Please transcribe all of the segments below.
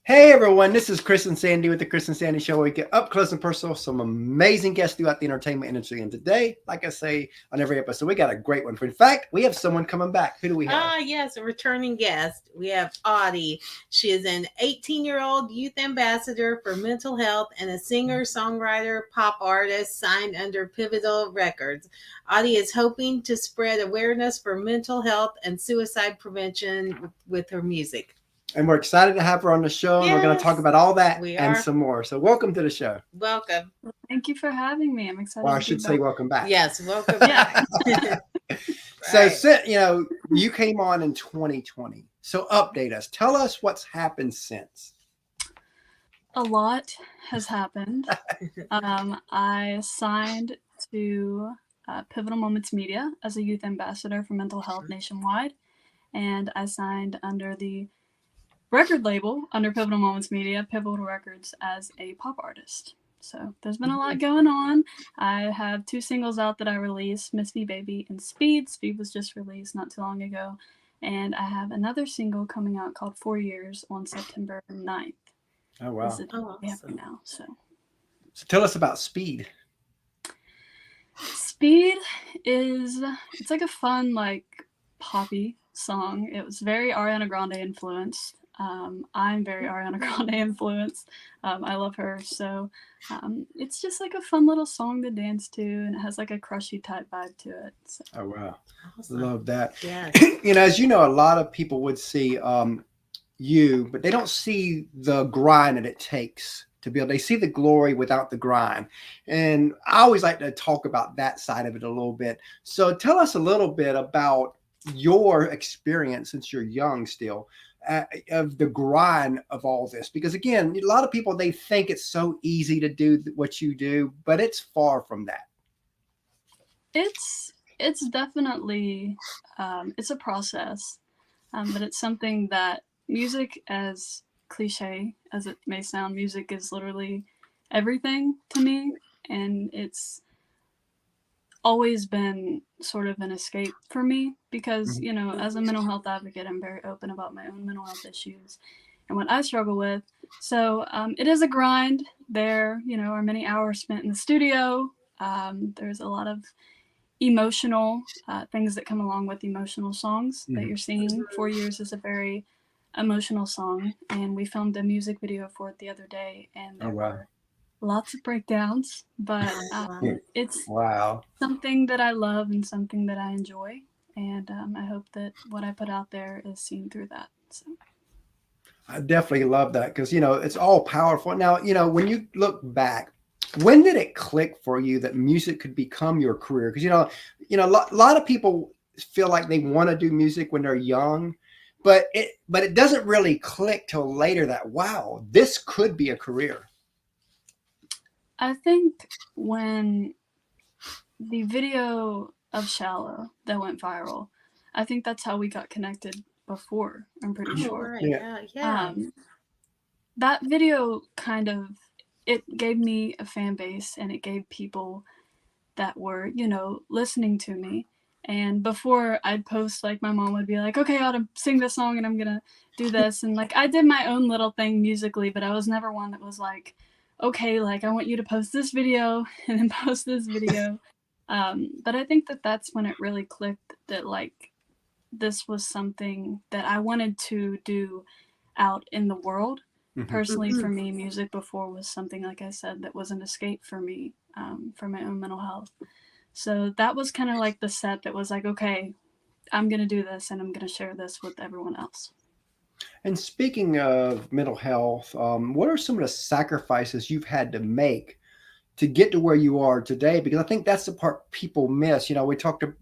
Hey everyone, this is Chris and Sandy with the Chris and Sandy Show, where we get up close and personal, some amazing guests throughout the entertainment industry. And today, like I say on every episode, we got a great one. In fact, we have someone coming back. Who do we have? Yes, a returning guest. We have Auti. She is an 18-year-old youth ambassador for mental health and a singer, songwriter, pop artist signed under Pivotal Records. Auti is hoping to spread awareness for mental health and suicide prevention with her music. And we're excited to have her on the show, and we're going to talk about all that and some more. So welcome to the show. Welcome. Well, thank you for having me. I'm excited. Well, I should say welcome back. Yes, welcome back. So, you came on in 2020. So update us. Tell us what's happened since. A lot has happened. I signed to Pivotal Moments Media as a youth ambassador for mental health nationwide, and I signed under the record label under Pivotal Moments Media, Pivotal Records, as a pop artist. So there's been a lot going on. I have 2 singles out that I released, Miss Me Baby and Speed. Speed was just released not too long ago. And I have another single coming out called 4 Years on September 9th. Oh, wow. This is awesome. Now, so tell us about Speed. Speed it's like a fun, like, poppy song. It was very Ariana Grande influenced. I'm very Ariana Grande influenced. I love her. So it's just like a fun little song to dance to, and it has like a crushy type vibe to it. So. Oh, wow. Awesome. Love that. Yeah. As you know, a lot of people would see you, but they don't see the grind that it takes to build. They see the glory without the grind. And I always like to talk about that side of it a little bit. So tell us a little bit about your experience, since you're young still, of the grind of all this. Because again, a lot of people, they think it's so easy to do what you do, but it's far from that. It's definitely it's a process, but it's something that music, as cliche as it may sound, music is literally everything to me, and it's always been sort of an escape for me because, as a mental health advocate, I'm very open about my own mental health issues and what I struggle with. So it is a grind. There, are many hours spent in the studio. There's a lot of emotional things that come along with emotional songs that you're singing. 4 Years is a very emotional song, and we filmed a music video for it the other day, and there were lots of breakdowns, but it's something that I love and something that I enjoy, and I hope that what I put out there is seen through that. So I definitely love that because it's all powerful. Now, when you look back, when did it click for you that music could become your career? Because a lot of people feel like they want to do music when they're young, but it doesn't really click till later that, wow, this could be a career. I think when the video of Shallow that went viral, I think that's how we got connected before, I'm pretty sure. Right. Yeah. That video it gave me a fan base, and it gave people that were, listening to me. And before I'd post, like, my mom would be like, okay, I ought to sing this song and I'm going to do this. And like, I did my own little thing musically, but I was never one that was like, okay, like, I want you to post this video and then post this video. But I think that's when it really clicked that, like, this was something that I wanted to do out in the world. Personally, for me, music before was something, like I said, that was an escape for me, for my own mental health. So that was kind of like the set that was like, okay, I'm going to do this and I'm going to share this with everyone else. And speaking of mental health, what are some of the sacrifices you've had to make to get to where you are today? Because I think that's the part people miss. We talked to,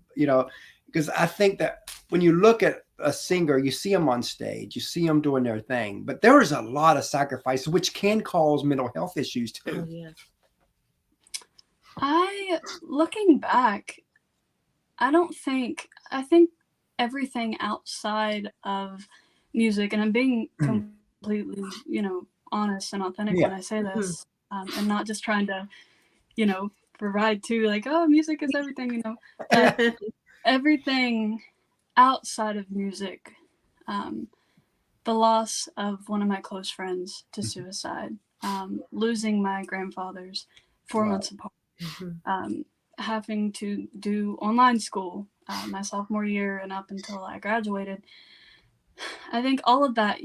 because I think that when you look at a singer, you see them on stage, you see them doing their thing, but there is a lot of sacrifices which can cause mental health issues too. Oh, yeah. Looking back, I think everything outside of music, and I'm being completely, honest and authentic when I say this, and not just trying to, provide to, like, oh, music is everything, but everything outside of music the loss of one of my close friends to suicide, losing my grandfathers 4 months apart, having to do online school my sophomore year and up until I graduated. I think all of that,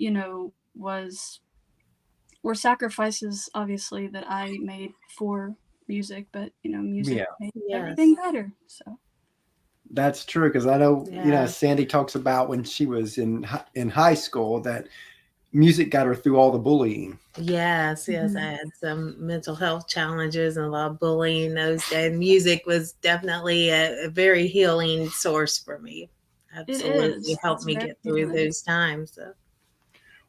were sacrifices, obviously, that I made for music, but music made everything better. So that's true, because I know Sandy talks about when she was in high school that music got her through all the bullying. Yes, I had some mental health challenges and a lot of bullying those days. Music was definitely a very healing source for me. Absolutely helped me get through those times. So.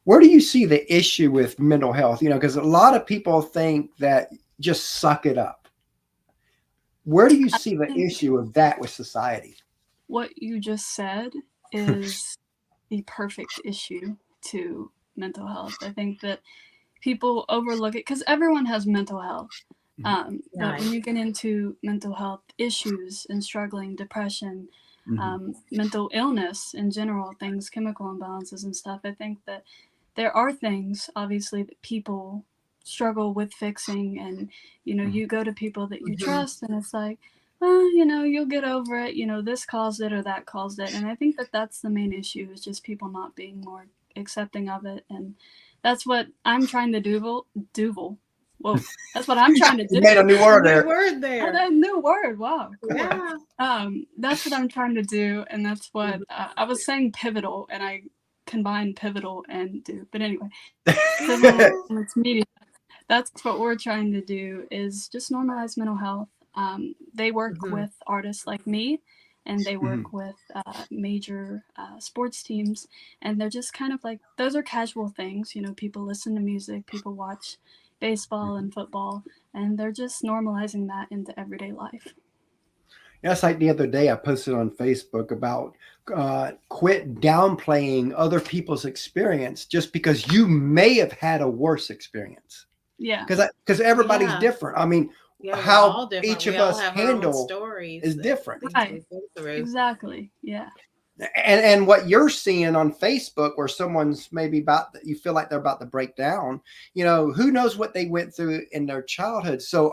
Where do you see the issue with mental health? Because a lot of people think that just suck it up. Where do you see the issue of that with society? What you just said is the perfect issue to mental health. I think that people overlook it because everyone has mental health. But when you get into mental health issues and struggling, depression, mental illness in general, things, chemical imbalances and stuff, I think that there are things, obviously, that people struggle with fixing. And, you go to people that you trust and it's like, well, you'll get over it. This caused it or that caused it. And I think that that's the main issue, is just people not being more accepting of it. And that's what I'm trying to do. Whoa, that's what I'm trying to do. You made a new word there. A new word. Wow. Yeah. That's what I'm trying to do. And that's what I was saying pivotal, and I combine pivotal and do. But anyway, it's media. That's what we're trying to do, is just normalize mental health. They work with artists like me, and they work with major sports teams, and they're just kind of like, those are casual things. People listen to music, people watch baseball and football, and they're just normalizing that into everyday life. That's like the other day I posted on Facebook about quit downplaying other people's experience just because you may have had a worse experience. Yeah. Because everybody's different. I mean, how each of us handle is different. Right. Exactly. Yeah. And what you're seeing on Facebook, where someone's maybe you feel like they're about to break down, who knows what they went through in their childhood. So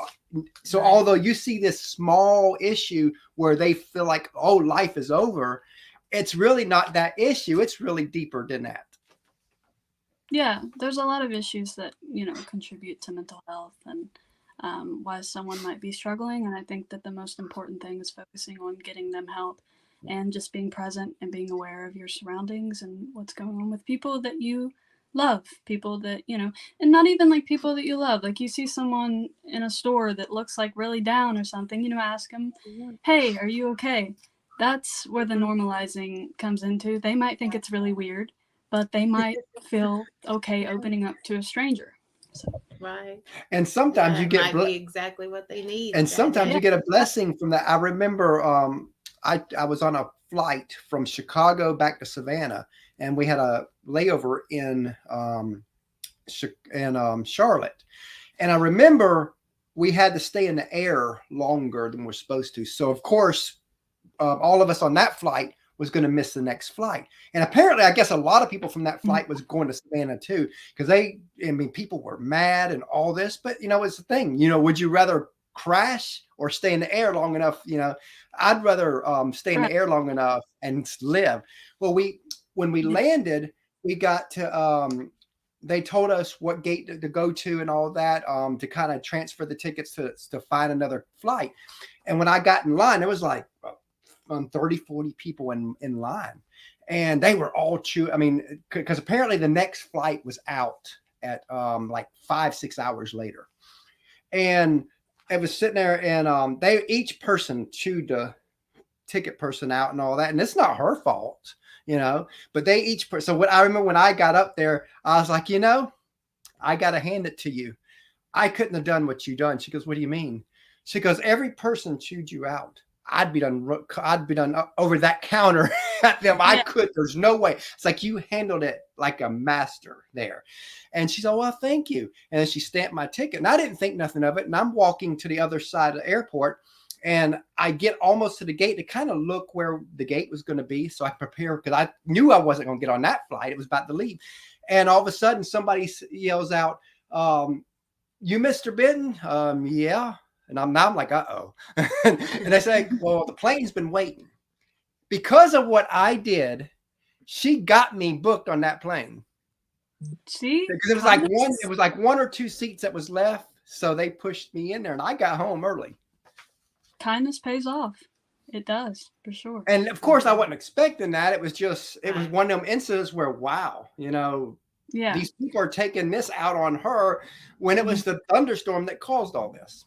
although you see this small issue where they feel like, oh, life is over, it's really not that issue. It's really deeper than that. Yeah, there's a lot of issues that, contribute to mental health and why someone might be struggling. And I think that the most important thing is focusing on getting them help and just being present and being aware of your surroundings and what's going on with people that you love, people that, and not even like people that you love. Like, you see someone in a store that looks like really down or something, ask them, hey, are you okay? That's where the normalizing comes into. They might think it's really weird, but they might feel okay opening up to a stranger. So. Right. And sometimes you get might be exactly what they need. And sometimes you get a blessing from that. I remember I was on a flight from Chicago back to Savannah, and we had a layover in Charlotte. And I remember we had to stay in the air longer than we're supposed to. So of course, all of us on that flight was going to miss the next flight. And apparently, I guess a lot of people from that flight was going to Savannah too, because people were mad and all this. But it's the thing. Would you rather crash or stay in the air long enough? I'd rather stay in the air long enough and live. Well, when we landed, we got to they told us what gate to go to and all that, to kind of transfer the tickets to find another flight. And when I got in line, it was like 30, 40 people in line, and they were all because apparently the next flight was out at like 5-6 hours later. And I was sitting there, and each person chewed the ticket person out and all that. And it's not her fault, but they each person. So what I remember when I got up there, I was like, I got to hand it to you. I couldn't have done what you done. She goes, what do you mean? She goes, every person chewed you out. I'd be done over that counter at them. I could. There's no way. It's like, you handled it like a master there. And she said, well, thank you. And then she stamped my ticket. And I didn't think nothing of it. And I'm walking to the other side of the airport. And I get almost to the gate to kind of look where the gate was going to be. So I prepare because I knew I wasn't going to get on that flight. It was about to leave. And all of a sudden somebody yells out, you Mr. Benton? Yeah. And I'm like, uh-oh. And I say, well, the plane's been waiting. Because of what I did, she got me booked on that plane. See? Because it was like one or two seats that was left. So they pushed me in there and I got home early. Kindness pays off. It does, for sure. And of course I wasn't expecting that. It was one of them incidents where, wow, these people are taking this out on her when it was the thunderstorm that caused all this.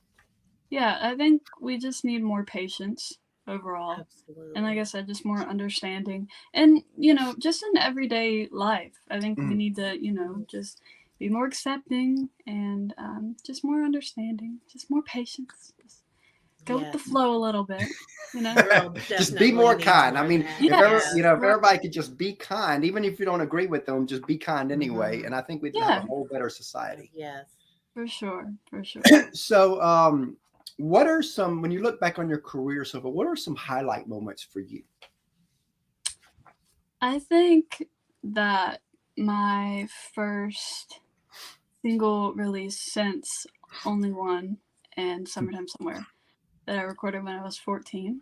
Yeah, I think we just need more patience overall. Absolutely. And like I said, just more understanding. And, just in everyday life, I think we need to, just be more accepting and just more understanding, just more patience. Just go with the flow a little bit, Just be more kind. I mean, if everybody could just be kind, even if you don't agree with them, just be kind anyway. And I think we'd have a whole better society. Yes. For sure. So, what are some, when you look back on your career so far, what are some highlight moments for you? I think that my first single release since Only One and Summertime Somewhere that I recorded when I was 14.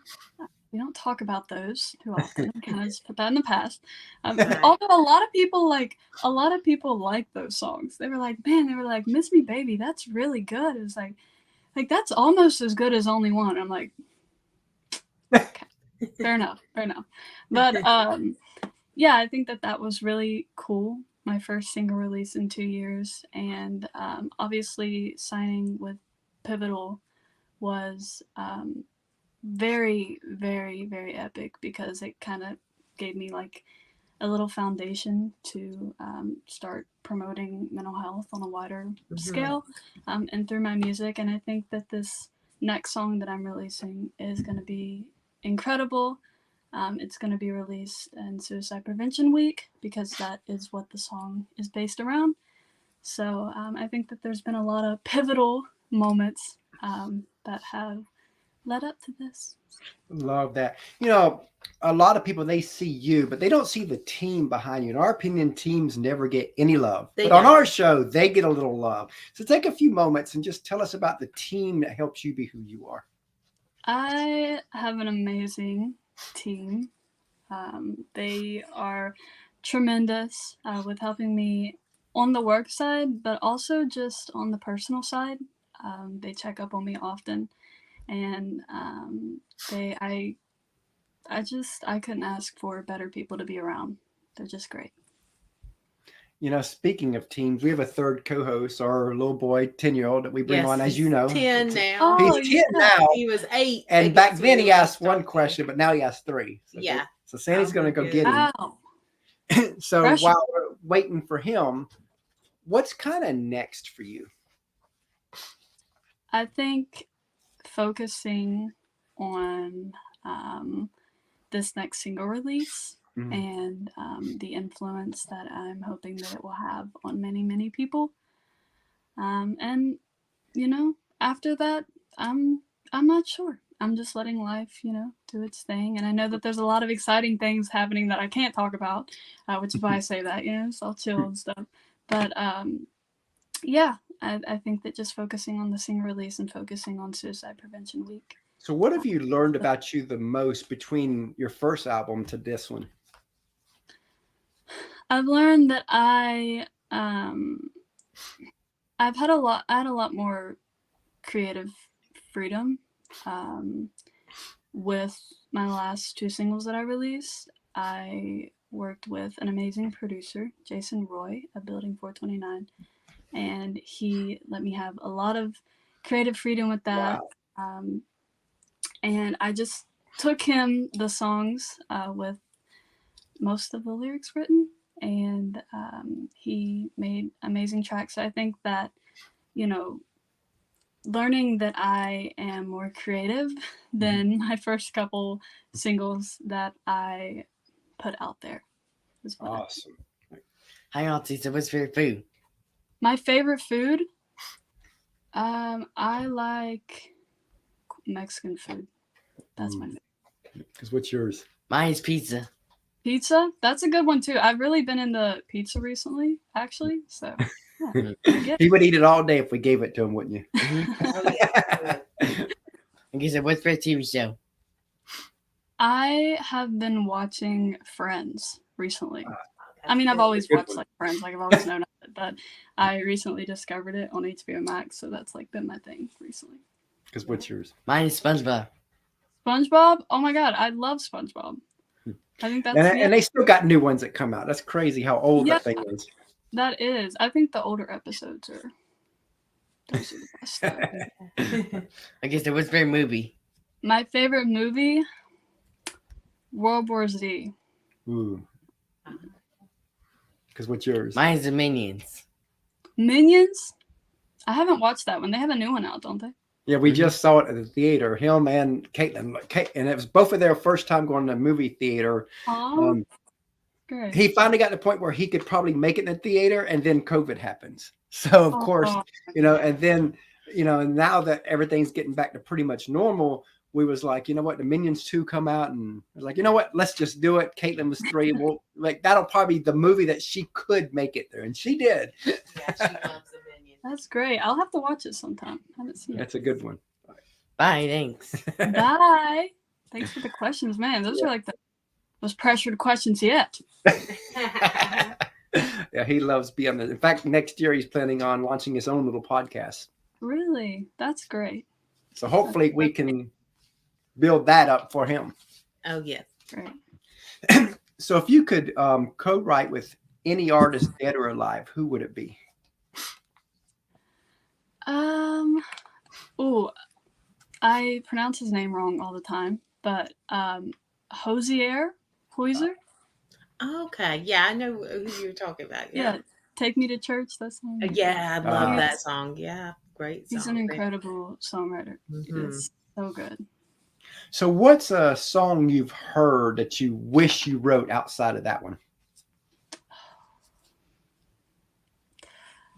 We don't talk about those too often. Kind of just put that in the past. Although a lot of people like those songs. They were like, Miss Me Baby, that's really good. It was like that's almost as good as Only One. I'm like, okay, fair enough. But yeah, I think that was really cool. My first single release in 2 years, and obviously signing with Pivotal was very, very, very epic because it kind of gave me like a little foundation to start promoting mental health on a wider scale and through my music. And I think that this next song that I'm releasing is going to be incredible. It's going to be released in Suicide Prevention Week because that is what the song is based around. So I think that there's been a lot of pivotal moments that have led up to this. Love that. A lot of people, they see you, but they don't see the team behind you. In our opinion, teams never get any love. But on our show, they get a little love. So take a few moments and just tell us about the team that helps you be who you are. I have an amazing team. They are tremendous with helping me on the work side, but also just on the personal side. They check up on me often, and I couldn't ask for better people to be around. They're just great. Speaking of teams, we have a third co-host, our little boy, 10-year-old that we bring on, as you know. 10 now. He's 10 now. He was 8. And back then he asked one question, but now he asked 3. So Sandy's going to go get him. Wow. So Pressure. while we're waiting for him, what's kind of next for you? I think focusing on this next single release and the influence that I'm hoping that it will have on many, many people. And after that, I'm not sure. I'm just letting life, do its thing. And I know that there's a lot of exciting things happening that I can't talk about, which is why I say that, it's all chill and stuff. But yeah, I think that just focusing on the single release and focusing on Suicide Prevention Week. So what have you learned about you the most between your first album to this one? I've learned that I had a lot more creative freedom with my last 2 singles that I released. I worked with an amazing producer, Jason Roy, at Building 429, and he let me have a lot of creative freedom with that. Wow. And I just took him the songs with most of the lyrics written, and he made amazing tracks. So I think that, learning that I am more creative than my first couple singles that I put out there. Awesome. Hi, Auti. So what's your favorite food? My favorite food? I like Mexican food. That's my favorite. Because what's yours? Mine is pizza. Pizza? That's a good one too. I've really been into pizza recently, actually. So yeah, I get He would eat it all day if we gave it to him, wouldn't you? Oh, yeah. Okay, so what's your TV show? I have been watching Friends recently. I mean, I've That's always good watched one. like Friends, like I've always known of it, but I recently discovered it on HBO Max, so that's like been my thing recently. Because what's yours? Mine is SpongeBob. SpongeBob? Oh my god, I love SpongeBob. I think that's And they still got new ones that come out. That's crazy how old Yeah. that thing is. that is. I think the older episodes are those are the best. Though. Okay, so what's your movie? My favorite movie, World War Z. Ooh. Because what's yours? Mine is the Minions. Minions? I haven't watched that one. They have a new one out, don't they? Yeah, we Mhm. just saw it at the theater. Him and Caitlin, and it was both of their first time going to a movie theater. Oh, great. He finally got to the point where he could probably make it in the theater, and then COVID happens. So of course, and then and now that everything's getting back to pretty much normal, we was like, you know what, the Minions 2 come out, and I was like, you know what, let's just do it. Caitlin was 3. Well, like that'll probably be the movie that she could make it there, and she did. Yeah, she loves the Minions. That's great. I'll have to watch it sometime. I haven't seen it. That's a good one. Bye, thanks. Bye. Thanks for the questions, man. Those are like the most pressured questions yet. Yeah, he loves being. In fact, next year he's planning on launching his own little podcast. Really? That's great. So hopefully we can build that up for him. Oh, yes. Great. So if you could co-write with any artist, dead or alive, who would it be? Oh, I pronounce his name wrong all the time, but Hozier? Okay. Yeah, I know who you're talking about. Yeah. Take Me to Church. That song. Yeah, I love Ah. that song. Yeah, great song. He's an incredible songwriter. Mhm. It's so good. So what's a song you've heard that you wish you wrote outside of that one?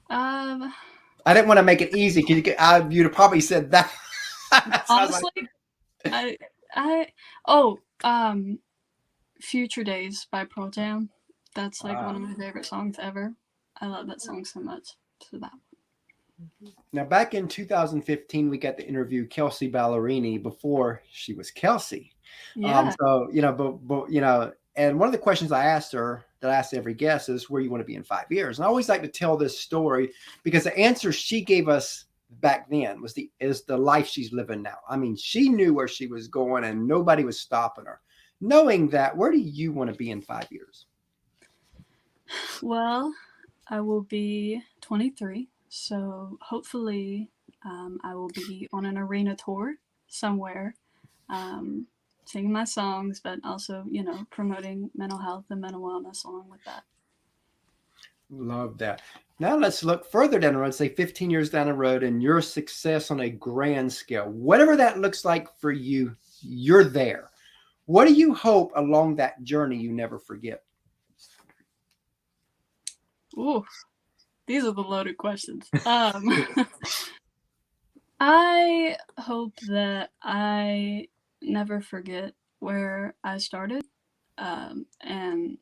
I didn't want to make it easy because you'd have probably said that. So I was like, Honestly, Future Days by Pearl Jam. That's like one of my favorite songs ever. I love that song so much. So that one. now, back in 2015, we got to interview Kelsey Ballerini before she was Kelsey. Yeah. So, and one of the questions I asked her that I asked every guest is where you want to be in 5 years. And I always like to tell this story because the answer she gave us back then is the life she's living now. I mean, she knew where she was going and nobody was stopping her. Knowing that, where do you want to be in 5 years? Well, I will be 23. So hopefully I will be on an arena tour somewhere, singing my songs, but also, promoting mental health and mental wellness along with that. Love that. Now let's look further down the road, say 15 years down the road, and your success on a grand scale. Whatever that looks like for you, you're there. What do you hope along that journey you never forget? Ooh, these are the loaded questions. I hope that I never forget where I started, and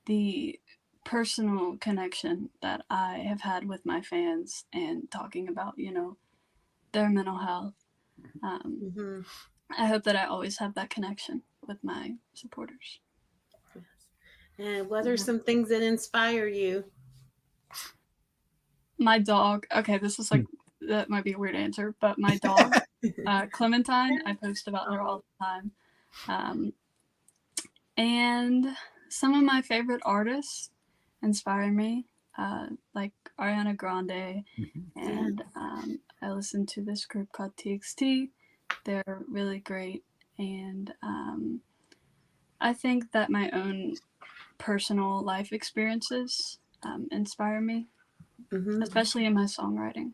the personal connection that I have had with my fans and talking about, their mental health. I hope that I always have that connection with my supporters. And what are some things that inspire you? My dog. Okay, this is like, that might be a weird answer, but my dog, Clementine, I post about her all the time. And some of my favorite artists inspire me, like Ariana Grande, and I listen to this group called TXT. They're really great, and I think that my own personal life experiences inspire me, especially in my songwriting.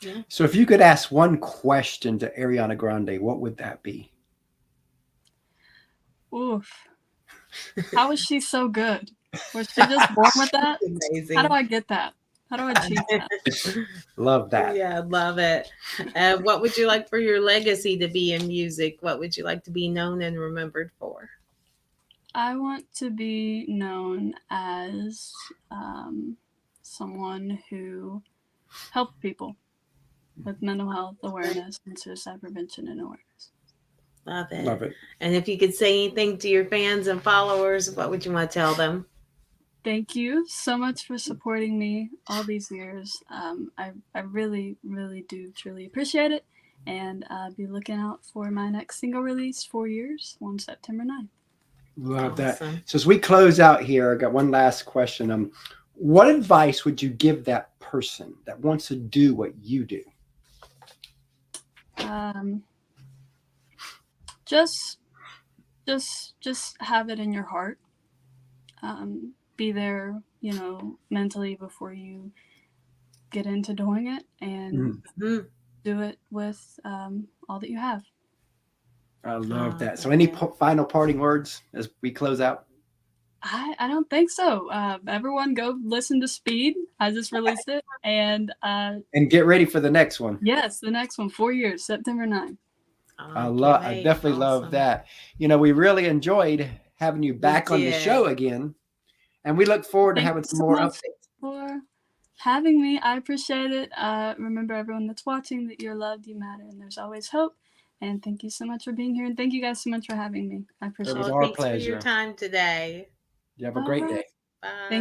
Yeah. So if you could ask one question to Ariana Grande, what would that be? Oof. How is she so good? Was she just born with that? Amazing. How do I get that? How do I achieve that? Love that. Yeah, love it. What would you like for your legacy to be in music? What would you like to be known and remembered for? I want to be known as someone who helped people with mental health awareness and suicide prevention and awareness. Love it. Love it. And if you could say anything to your fans and followers, what would you want to tell them? Thank you so much for supporting me all these years. I really, really do truly appreciate it. And be looking out for my next single release, 4 years, on September 9th. Love that. Awesome. So as we close out here, I got one last question. What advice would you give that person that wants to do what you do? Just have it in your heart. Be there, mentally before you get into doing it, and do it with all that you have. I love that. So any final parting words as we close out? I don't think so. Everyone go listen to Speed. I just released it. And get ready for the next one. Yes, the next one, 4 years, September 9th. I definitely love that. We really enjoyed having you back on the show again. And we look forward to having some more updates. For having me. I appreciate it. Remember, everyone that's watching, that you're loved, you matter, and there's always hope. And thank you so much for being here. And thank you guys so much for having me. I appreciate it. It was our Thanks pleasure. for your time today. You have a great day. Bye. Thank you.